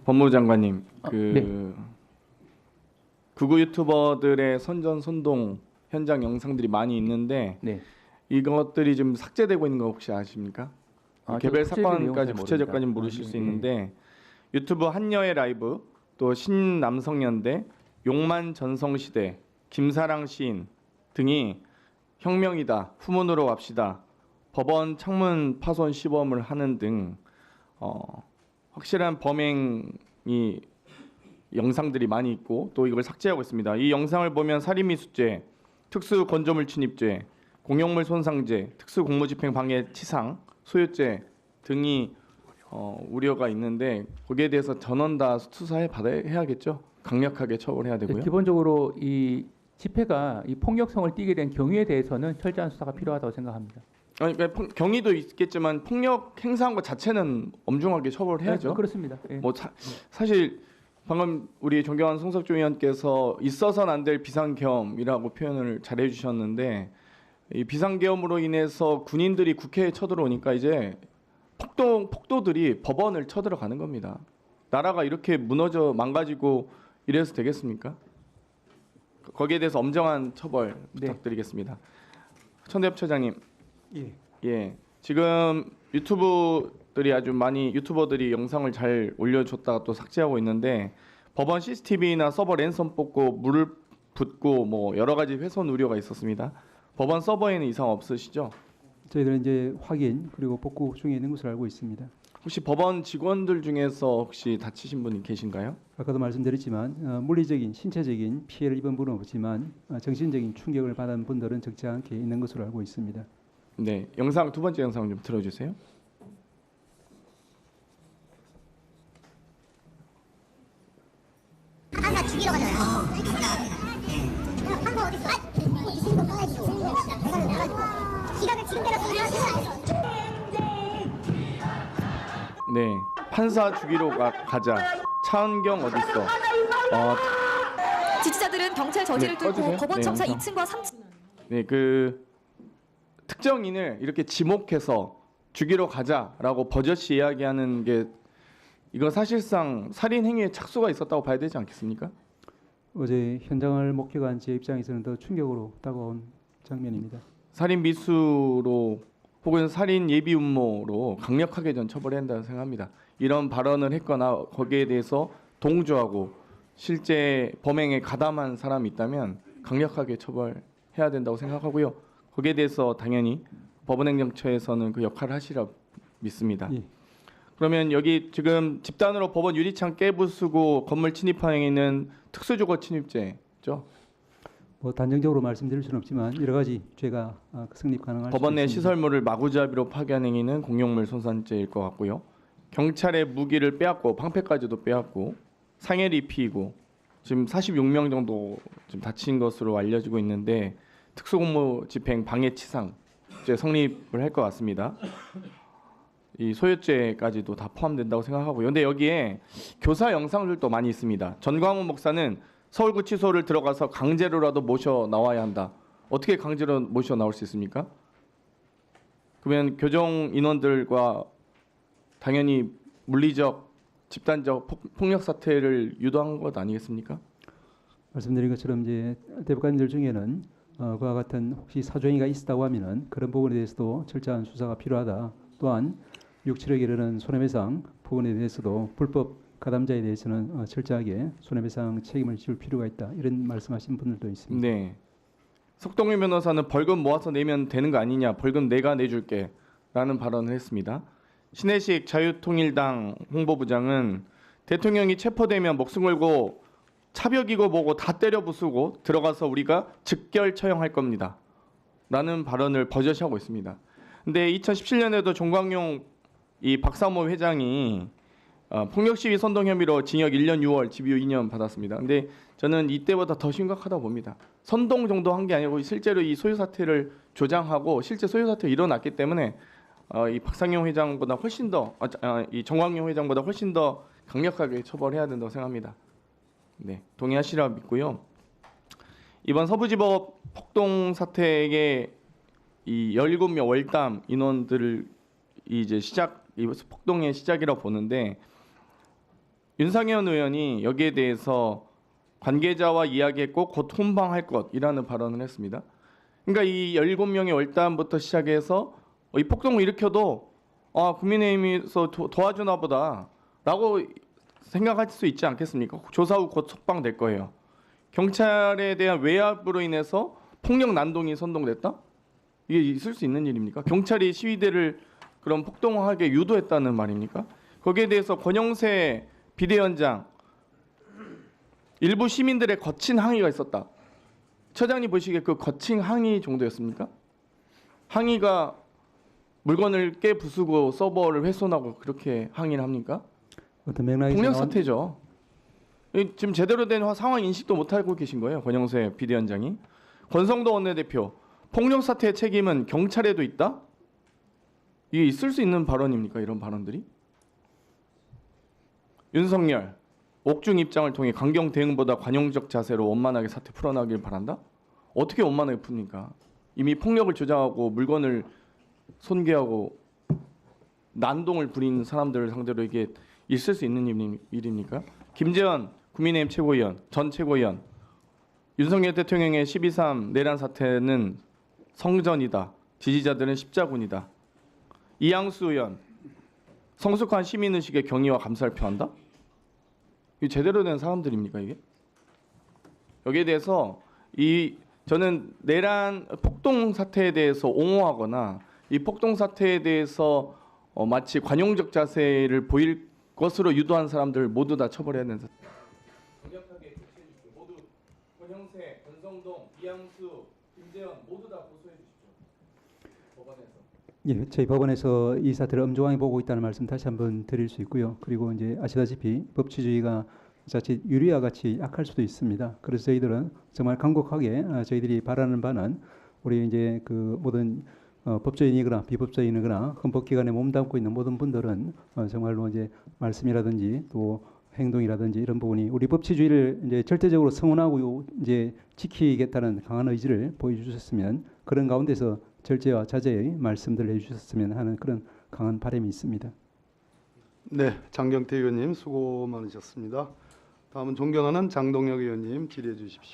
법무부 장관님, 네. 극우 유튜버들의 선전 선동 현장 영상들이 많이 있는데 네. 이것들이 좀 삭제되고 있는 거 혹시 아십니까? 개별 사건까지 구체적까지는 모르실 수 있는데 유튜브 한여의 라이브, 또 신남성연대, 용만 전성시대, 김사랑 시인 등이 혁명이다, 후문으로 갑시다, 법원 창문 파손 시범을 하는 등 확실한 범행이 영상들이 많이 있고 또 이걸 삭제하고 있습니다. 이 영상을 보면 살인미수죄, 특수건조물 침입죄, 공용물 손상죄, 특수공무집행 방해 치상, 소유죄 등이 우려가 있는데 거기에 대해서 전원 다 수사해 받아야겠죠. 강력하게 처벌해야 되고요. 기본적으로 이 집회가 이 폭력성을 띠게 된 경위에 대해서는 철저한 수사가 필요하다고 생각합니다. 아니, 그러니까 경위도 있겠지만 폭력 행사한 것 자체는 엄중하게 처벌해야죠. 네, 그렇습니다. 예. 사실 방금 우리 존경하는 송석주 의원께서 있어서는 안 될 비상계엄이라고 표현을 잘 해주셨는데 이 비상계엄으로 인해서 군인들이 국회에 쳐들어오니까 이제 폭도들이 법원을 쳐들어가는 겁니다. 나라가 이렇게 무너져 망가지고 이래서 되겠습니까? 거기에 대해서 엄정한 처벌 부탁드리겠습니다. 천대엽 처장님, 예, 지금 유튜버들이 영상을 잘 올려줬다가 또 삭제하고 있는데 법원 CCTV나 서버 랜선 뽑고 물을 붓고 뭐 여러 가지 훼손 우려가 있었습니다. 법원 서버에는 이상 없으시죠? 저희들은 이제 확인 그리고 복구 중에 있는 것으로 알고 있습니다. 혹시 법원 직원들 중에서 혹시 다치신 분이 계신가요? 아까도 말씀드렸지만 물리적인 신체적인 피해를 입은 분은 없지만 정신적인 충격을 받은 분들은 적지 않게 있는 것으로 알고 있습니다. 네, 두 번째 영상 좀 틀어주세요. 판사 죽이러 가잖아요. 판사 어디 있어? 기각을 지금 때렸으면 네, 판사 죽이러 가자. 차은경 어디 있어? 지지자들은 경찰 저지를 네, 뚫고 꺼주세요. 법원 네, 청사 영상. 2층과 3층 네, 특정인을 이렇게 지목해서 죽이러 가자라고 버젓이 이야기하는 게 이거 사실상 살인 행위에 착수가 있었다고 봐야 되지 않겠습니까? 어제 현장을 목격한 제 입장에서는 더 충격으로 다가온 장면입니다. 살인 미수로 혹은 살인 예비 음모로 강력하게 전 처벌해야 한다고 생각합니다. 이런 발언을 했거나 거기에 대해서 동조하고 실제 범행에 가담한 사람이 있다면 강력하게 처벌해야 된다고 생각하고요. 거기에 대해서 당연히 법원행정처에서는 그 역할을 하시라 믿습니다. 예. 그러면 여기 지금 집단으로 법원 유리창 깨부수고 건물 침입한 행위는 특수주거 침입죄죠? 뭐 단정적으로 말씀드릴 수는 없지만 여러 가지 죄가 성립 가능할 법원 내 수 있습니다. 시설물을 마구잡이로 파괴한 행위는 공용물 손상죄일 것 같고요. 경찰의 무기를 빼앗고 방패까지도 빼앗고 상해를 입히고 지금 46명 정도 지금 다친 것으로 알려지고 있는데 특수공무집행 방해치상죄 성립을 할 것 같습니다. 이 소유죄까지도 다 포함된다고 생각하고요. 근데 여기에 교사 영상들도 많이 있습니다. 전광훈 목사는 서울구치소를 들어가서 강제로라도 모셔 나와야 한다. 어떻게 강제로 모셔 나올 수 있습니까? 그러면 교정 인원들과 당연히 물리적, 집단적 폭력 사태를 유도한 것 아니겠습니까? 말씀드린 것처럼 이제 대법관님들 중에는 그와 같은 혹시 사정이가 있었다고 하면은 그런 부분에 대해서도 철저한 수사가 필요하다. 또한 6, 7억에 이르는 손해배상 부분에 대해서도 불법 가담자에 대해서는 철저하게 손해배상 책임을 지울 필요가 있다. 이런 말씀하신 분들도 있습니다. 네. 석동일 변호사는 벌금 모아서 내면 되는 거 아니냐. 벌금 내가 내줄게. 라는 발언을 했습니다. 신혜식 자유통일당 홍보부장은 대통령이 체포되면 목숨 걸고 차벽이고 뭐고 다 때려 부수고 들어가서 우리가 즉결 처형할 겁니다. 라는 발언을 버젓이 하고 있습니다. 근데 2017년에도 종광용 이 박사모 회장이 폭력 시위 선동 혐의로 징역 1년 6월, 집유 2년 받았습니다. 근데 저는 이때보다 더 심각하다고 봅니다. 선동 정도 한 게 아니고 실제로 이 소유 사태를 조장하고 실제 소유 사태가 일어났기 때문에 이 박상용 회장보다 훨씬 더 이 정광용 회장보다 훨씬 더 강력하게 처벌해야 된다고 생각합니다. 네, 동의하시라 믿고요. 이번 서부지법 폭동 사태의 이 17명 월담 인원들을 이제 이 폭동의 시작이라고 보는데 윤상현 의원이 여기에 대해서 관계자와 이야기했고 곧 훈방할 것이라는 발언을 했습니다. 그러니까 이 17명의 월담부터 시작해서 이 폭동을 일으켜도 국민의힘에서 도와주나 보다라고 생각할 수 있지 않겠습니까? 조사 후 곧 석방될 거예요. 경찰에 대한 외압으로 인해서 폭력 난동이 선동됐다? 이게 있을 수 있는 일입니까? 경찰이 시위대를 그런 폭동하게 유도했다는 말입니까? 거기에 대해서 권영세 비대위원장 일부 시민들의 거친 항의가 있었다. 처장님 보시기에 그 거친 항의 정도였습니까? 항의가 물건을 깨부수고 서버를 훼손하고 그렇게 항의를 합니까? 어떤 맥락에서 폭력 나온- 사태죠. 지금 제대로 된 상황 인식도 못 하고 계신 거예요. 권영세 비대위원장이. 권성도 원내대표 폭력 사태의 책임은 경찰에도 있다? 이게 있을 수 있는 발언입니까? 이런 발언들이? 윤석열 옥중 입장을 통해 강경 대응보다 관용적 자세로 원만하게 사태 풀어나길 바란다? 어떻게 원만하게 풉니까? 이미 폭력을 조장하고 물건을 손괴하고 난동을 부린 사람들을 상대로 이게 있을 수 있는 일입니까? 김재원 국민의힘 최고위원, 전 최고위원 윤석열 대통령의 12.3 내란 사태는 성전이다. 지지자들은 십자군이다. 이양수 의원 성숙한 시민의식의 경의와 감사를 표한다? 이게 제대로 된 사람들입니까 이게? 여기에 대해서 저는 내란 폭동 사태에 대해서 옹호하거나 이 폭동 사태에 대해서 마치 관용적 자세를 보일 것으로 유도한 사람들 모두 다 처벌해야 되는 사태. 강력하게 조치해주십시오. 모두 권형세, 권성동, 이양수, 김재원 모두 다 고소해 주십시오. 법원에서. 예, 저희 법원에서 이 사태를 엄중하게 보고 있다는 말씀 다시 한번 드릴 수 있고요. 그리고 이제 아시다시피 법치주의가 자칫 유리와 같이 약할 수도 있습니다. 그래서 저희들은 정말 간곡하게 저희들이 바라는 바는 우리 이제 그 모든 법조인이거나 비법조인이거나 헌법기관에 몸담고 있는 모든 분들은 정말로 이제 말씀이라든지 또 행동이라든지 이런 부분이 우리 법치주의를 이제 절대적으로 성원하고 이제 지키겠다는 강한 의지를 보여주셨으면 그런 가운데서 절제와 자제의 말씀들을 해주셨으면 하는 그런 강한 바람이 있습니다. 네, 장경태 의원님 수고 많으셨습니다. 다음은 존경하는 장동혁 의원님 질의해 주십시오.